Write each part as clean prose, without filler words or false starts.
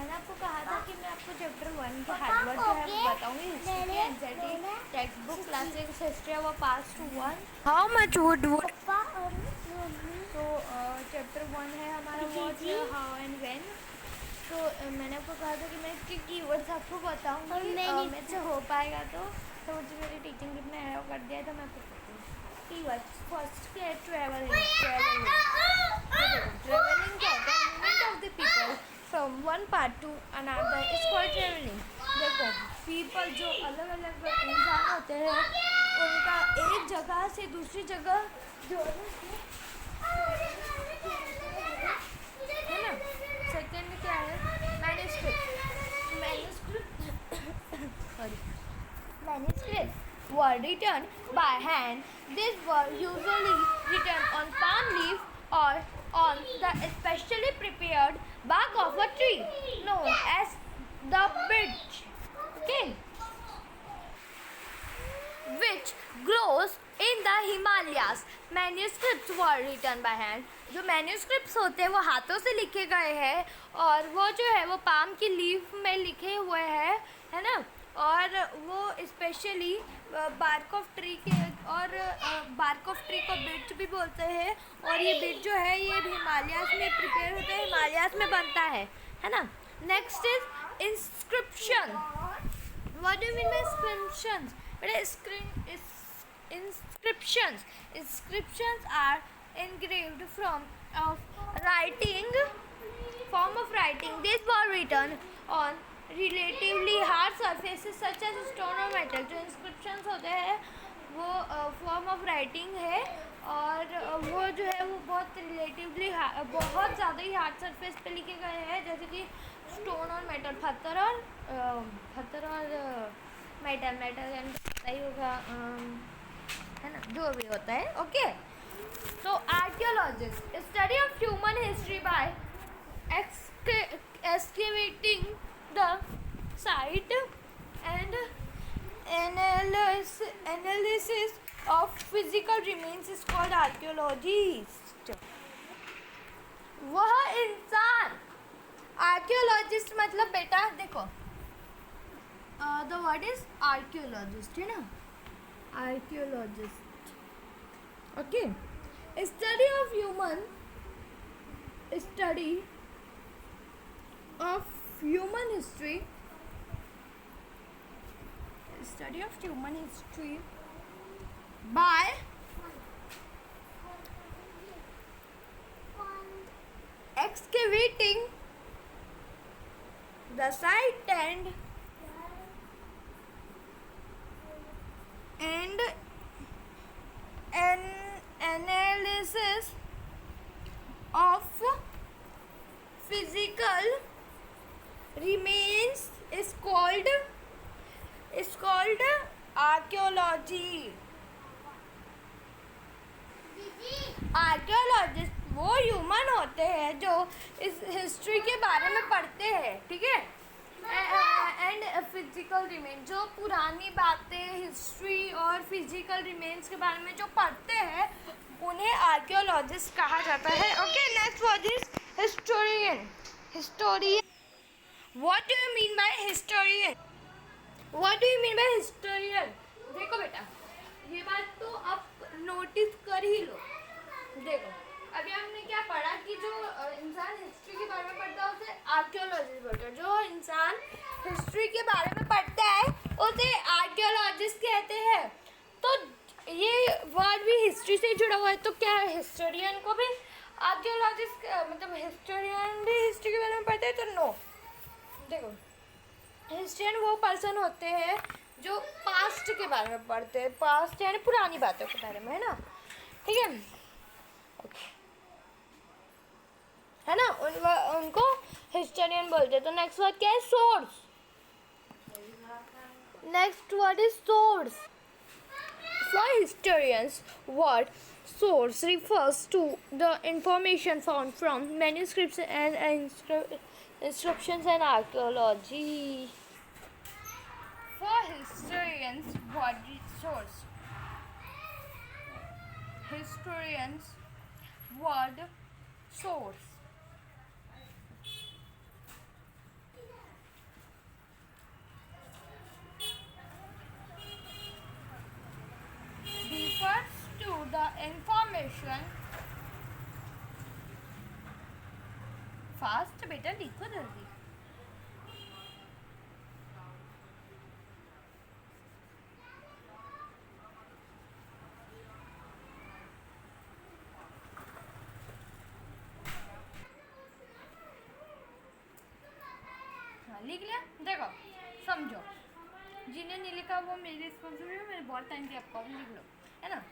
मैंने आपको कहा था कि मैं आपको चैप्टर 1 के हार्डवर्ड जो है वो बताऊंगी। हिस्ट्री की NCERT text book classic history of past 1 how much would तो चैप्टर 1 है हमारा व्हाट हाउ एंड व्हेन। तो मैंने आपको कहा था कि मैं इसके कीवर्ड्स आपको बताऊंगी, मेरे से हो पाएगा तो मुझे मेरी टीचिंग कितने अलाउ कर दिया है तो मैं आपको बताऊँगी। कीवर्ड्स फर्स्ट के ट्रैवलिंग। ट्रैवलिंग क्या होता है? Movement of the people from one part two another is called travelling. देखो पीपल जो अलग अलग इंसान होते हैं उनका एक जगह से दूसरी जगह जोड़ने से है ना। सेकेंड क्या है? Manuscript. Sorry manuscripts were written by hand. These were usually written on palm leaf or on the specially prepared bark of a tree known as the birch. Okay, which grows in the Himalayas. Manuscripts were written by hand. जो manuscripts होते हैं वो हाथों से लिखे गए हैं और वो जो है वो पाम की लीफ में लिखे हुए हैं, है ना। और वो स्पेशली बार्क ऑफ ट्री के और बार्क ऑफ ट्री को बिर्च भी बोलते हैं। और ये बिर्च जो है ये हिमालयाज में प्रिपेयर होता है, हिमालयाज में बनता है ना। Next is inscription. What do you mean by inscriptions? Inscriptions. Inscriptions are engraved from of writing form of writing. These were written on relatively hard surfaces such as stone or metal. जो inscriptions होते हैं वो form of writing है और वो जो है वो बहुत रिलेटिवली बहुत ज़्यादा ही हार्ड सरफेस पे लिखे गए हैं, जैसे कि स्टोन और मेटल, पत्थर और मेटल पता ही होगा, है ना, जो भी होता है। ओके, तो archaeologist study of human history by excavating the site and analysis of physical remains is called archaeologist. वह इंसान, आर्कियोलॉजिस्ट मतलब बेटा देखो द वर्ड इज आर्कियोलॉजिस्ट, है ना, archaeologist. Okay, study of human history, study of human history by excavating the site and an analysis of physical remains is called archaeology. Archaeologist वो human होते हैं जो इस हिस्ट्री के बारे में पढ़ते हैं, ठीक है, एंड फिजिकल रिमेन, जो पुरानी बातें हिस्ट्री और फिजिकल रिमेन्स के बारे में जो पढ़ते हैं उन्हें आर्कियोलॉजिस्ट कहा जाता है। Okay, next word is historian. What do you mean by historian? What do you mean by historian? देखो बेटा ये बात तो आप नोटिस कर ही लो। देखो अभी हमने क्या पढ़ा कि जो इंसान हिस्ट्री के बारे में पढ़ता है उसे आर्कियोलॉजिस्ट बोलते हैं। जो इंसान हिस्ट्री के बारे में पढ़ता है उसे आर्कियोलॉजिस्ट कहते हैं। तो ये वर्ड भी हिस्ट्री से जुड़ा हुआ है, तो क्या हिस्टोरियन को भी आर्कियोलॉजिस्ट मतलब हिस्टोरियन भी हिस्ट्री के बारे में पढ़ते हैं? तो नो। देखो हिस्ट्रियन वो पर्सन होते हैं जो पास्ट के बारे में पढ़ते हैं, पास्ट यानी पुरानी बातों के बारे में, है ना, ठीक है, है ना, उनको हिस्टोरियन बोलते हैं। तो नेक्स्ट वर्ड क्या है? Source. Next word is source. For historians word source refers to the information found from manuscripts and inscriptions and archaeology. For historians, word source. Historians, word source. Question fast बेटा लिखो जल्दी। हाँ लिख लिया। देखो समझो, जिन्हें नहीं लिखा वो मेरी रिस्पॉन्सिबिलिटी है, मेरे बहुत टाइम की आपको लिख लो, है ना।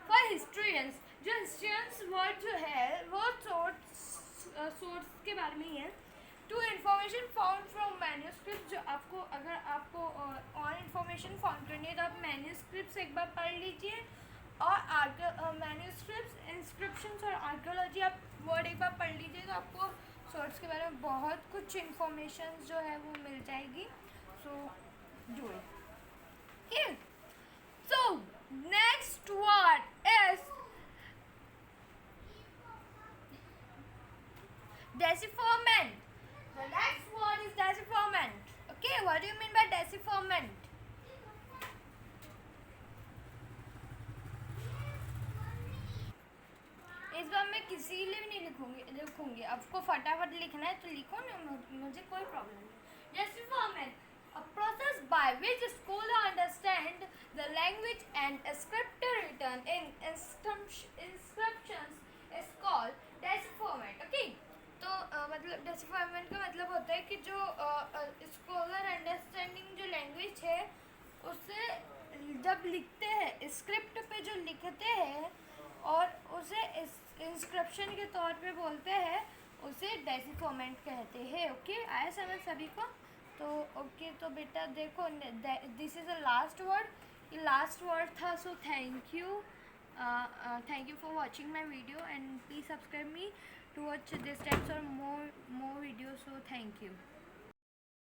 फॉर हिस्ट्रियंस, जो हिस्ट्रियंस वर्ड जो है वो सोर्स के बारे में ही है। To information found from manuscript, जो आपको अगर आपको और इन्फॉर्मेशन फाउंड करनी है तो आप मैन्यूस्क्रिप्ट एक बार पढ़ लीजिए, और मैन्यूस्क्रिप्ट, इंस्क्रिप्शंस और आर्कियोलॉजी आप वर्ड एक बार पढ़ लीजिए तो आपको सोर्स के बारे में बहुत कुछ इन्फॉर्मेशन जो है वो मिल जाएगी। So do it. Okay. So next word is decipherment. The next word is decipherment. Okay, what do you mean by decipherment? इस बार मैं किसी लिए भी नहीं लिखूंगी। आपको फटाफट लिखना है तो लिखो ना, मुझे कोई प्रॉब्लम नहीं। Decipherment, a process by which scholar understand the language and script written in inscriptions is called decipherment. Okay, तो मतलब decipherment का मतलब होता है कि जो स्कॉलर अंडरस्टैंडिंग जो लैंग्वेज है उसे जब लिखते हैं, स्क्रिप्ट पे जो लिखते हैं और उसे इंस्क्रिप्शन के तौर पे बोलते हैं, उसे डेसिफॉर्मेंट कहते हैं। ओके, आया समझ सभी को? तो ओके, तो बेटा देखो, this is a last word, ये लास्ट वर्ड था। So thank you for watching my video and please subscribe me to watch this types or more video. So thank you.